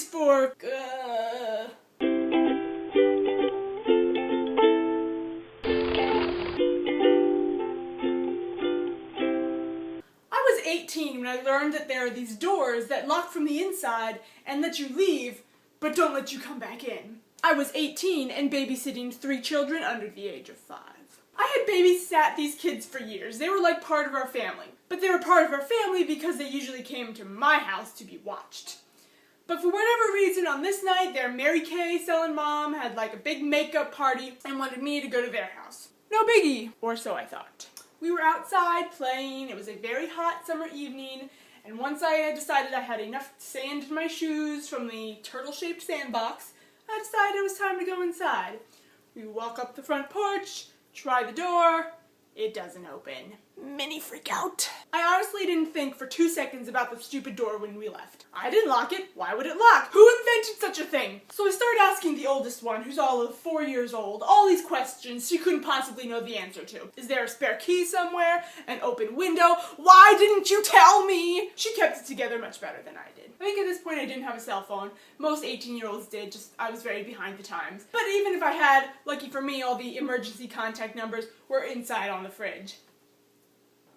is for... I was 18 when I learned that there are these doors that lock from the inside and let you leave, but don't let you come back in. I was 18 and babysitting 3 children under the age of 5. I had babysat these kids for years. They were like part of our family. But they were part of our family because they usually came to my house to be watched. But for whatever reason, on this night, their Mary Kay selling mom had like a big makeup party and wanted me to go to their house. No biggie, or so I thought. We were outside playing. It was a very hot summer evening, and once I had decided I had enough sand in my shoes from the turtle-shaped sandbox, I decided it was time to go inside. We walk up the front porch, try the door. It doesn't open. Mini freak out. I honestly didn't think for 2 seconds about the stupid door when we left. I didn't lock it. Why would it lock? Who invented such a thing? So I started asking the oldest one, who's all of 4 years old, all these questions she couldn't possibly know the answer to. Is there a spare key somewhere? An open window? Why didn't you tell me? She kept it together much better than I did. I think at this point I didn't have a cell phone. Most 18-year-olds did, just I was very behind the times. But even if I had, lucky for me, all the emergency contact numbers were inside on the fridge.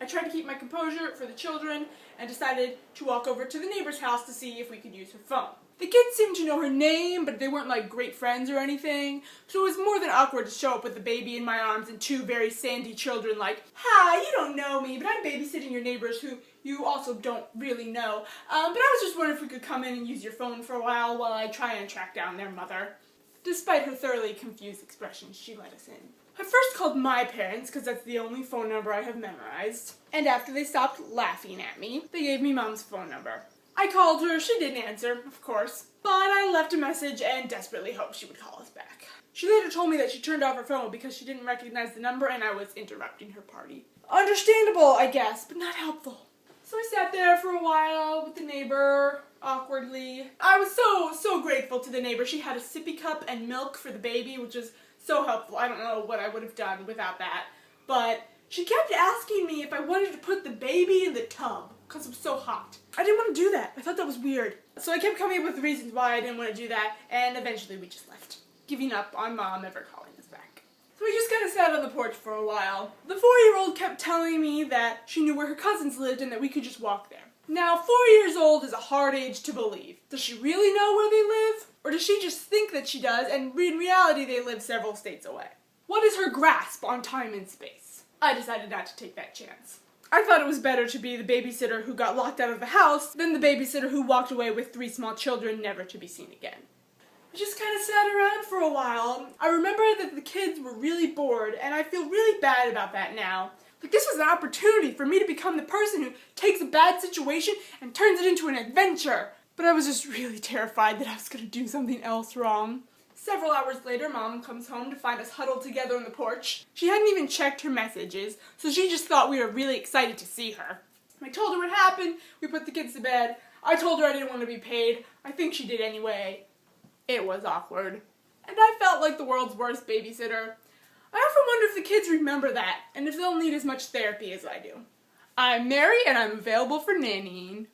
I tried to keep my composure for the children and decided to walk over to the neighbor's house to see if we could use her phone. The kids seemed to know her name, but they weren't like great friends or anything, so it was more than awkward to show up with a baby in my arms and 2 very sandy children like, "Hi, you don't know me, but I'm babysitting your neighbors who you also don't really know. But I was just wondering if we could come in and use your phone for a while I try and track down their mother." Despite her thoroughly confused expression, she let us in. I first called my parents, because that's the only phone number I have memorized. And after they stopped laughing at me, they gave me Mom's phone number. I called her, she didn't answer, of course, but I left a message and desperately hoped she would call us back. She later told me that she turned off her phone because she didn't recognize the number and I was interrupting her party. Understandable, I guess, but not helpful. So I sat there for a while with the neighbor, awkwardly. I was so grateful to the neighbor. She had a sippy cup and milk for the baby, which was so helpful. I don't know what I would have done without that. But she kept asking me if I wanted to put the baby in the tub because it was so hot. I didn't want to do that. I thought that was weird. So I kept coming up with reasons why I didn't want to do that, and eventually we just left, giving up on Mom ever calling us back. So we just kind of sat on the porch for a while. The 4-year-old kept telling me that she knew where her cousins lived and that we could just walk there. Now, 4 years old is a hard age to believe. Does she really know where they live? Or does she just think that she does, and in reality they live several states away? What is her grasp on time and space? I decided not to take that chance. I thought it was better to be the babysitter who got locked out of the house than the babysitter who walked away with 3 small children never to be seen again. I just kind of sat around for a while. I remember that the kids were really bored, and I feel really bad about that now. Like, this was an opportunity for me to become the person who takes a bad situation and turns it into an adventure. But I was just really terrified that I was going to do something else wrong. Several hours later, Mom comes home to find us huddled together on the porch. She hadn't even checked her messages, so she just thought we were really excited to see her. I told her what happened. We put the kids to bed. I told her I didn't want to be paid. I think she did anyway. It was awkward. And I felt like the world's worst babysitter. I often wonder if the kids remember that, and if they'll need as much therapy as I do. I'm Mary, and I'm available for nannying.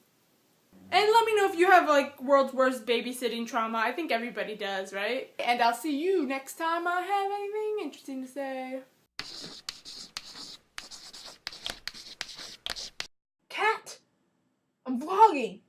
And let me know if you have, like, world's worst babysitting trauma. I think everybody does, right? And I'll see you next time I have anything interesting to say. Cat! I'm vlogging!